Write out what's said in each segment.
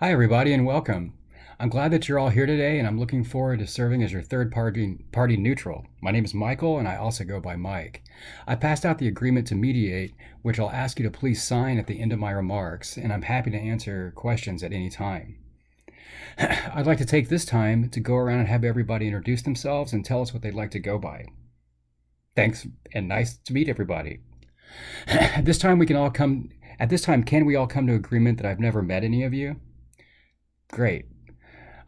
Hi, everybody, and welcome. I'm glad that you're all here today, and I'm looking forward to serving as your third party neutral. My name is Michael, and I also go by Mike. I passed out the agreement to mediate, which I'll ask you to please sign at the end of my remarks, and I'm happy to answer questions at any time. I'd like to take this time to go around and have everybody introduce themselves and tell us what they'd like to go by. Thanks, and nice to meet everybody. At this time, can we all come to agreement that I've never met any of you? Great.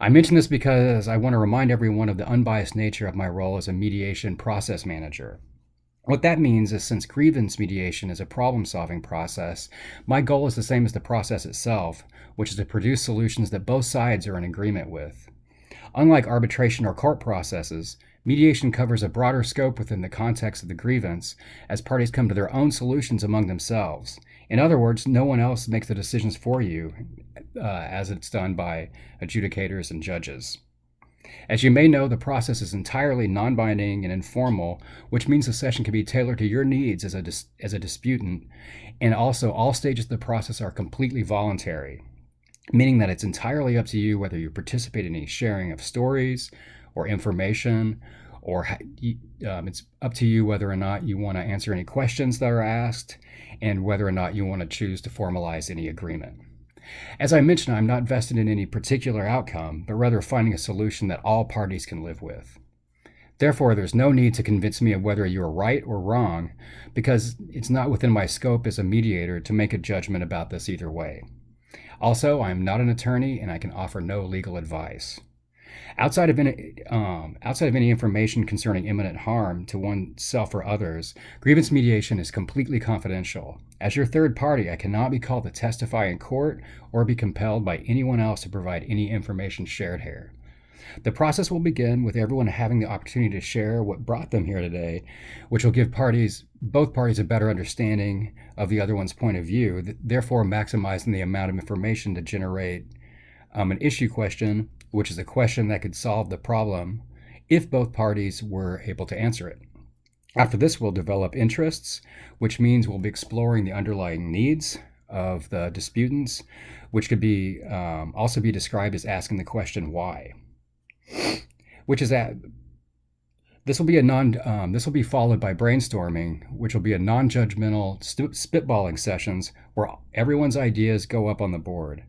I mention this because I want to remind everyone of the unbiased nature of my role as a mediation process manager. What that means is since grievance mediation is a problem solving process, my goal is the same as the process itself, which is to produce solutions that both sides are in agreement with. Unlike arbitration or court processes, mediation covers a broader scope within the context of the grievance as parties come to their own solutions among themselves. In other words, no one else makes the decisions for you, as it's done by adjudicators and judges. As you may know, the process is entirely non-binding and informal, which means the session can be tailored to your needs as a disputant, and also all stages of the process are completely voluntary, meaning that it's entirely up to you whether you participate in any sharing of stories or information, or it's up to you whether or not you want to answer any questions that are asked, and whether or not you want to choose to formalize any agreement. As I mentioned, I'm not vested in any particular outcome, but rather finding a solution that all parties can live with. Therefore, there's no need to convince me of whether you are right or wrong, because it's not within my scope as a mediator to make a judgment about this either way. Also, I am not an attorney and I can offer no legal advice. Outside of any information concerning imminent harm to oneself or others, grievance mediation is completely confidential. As your third party, I cannot be called to testify in court or be compelled by anyone else to provide any information shared here. The process will begin with everyone having the opportunity to share what brought them here today, which will give both parties a better understanding of the other one's point of view, therefore maximizing the amount of information to generate an issue question, which is a question that could solve the problem if both parties were able to answer it. After this, we'll develop interests, which means we'll be exploring the underlying needs of the disputants, which could be also be described as asking the question why. Which is that this will be followed by brainstorming, which will be a non-judgmental spitballing sessions where everyone's ideas go up on the board.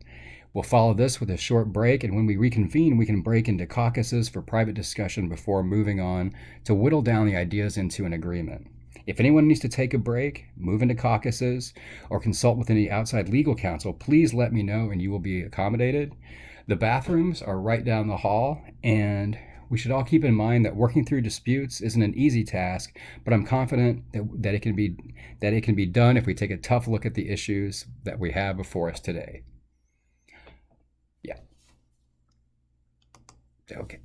We'll follow this with a short break, and when we reconvene, we can break into caucuses for private discussion before moving on to whittle down the ideas into an agreement. If anyone needs to take a break, move into caucuses, or consult with any outside legal counsel, please let me know and you will be accommodated. The bathrooms are right down the hall, and we should all keep in mind that working through disputes isn't an easy task, but I'm confident that it can be done if we take a tough look at the issues that we have before us today. Yeah. Okay.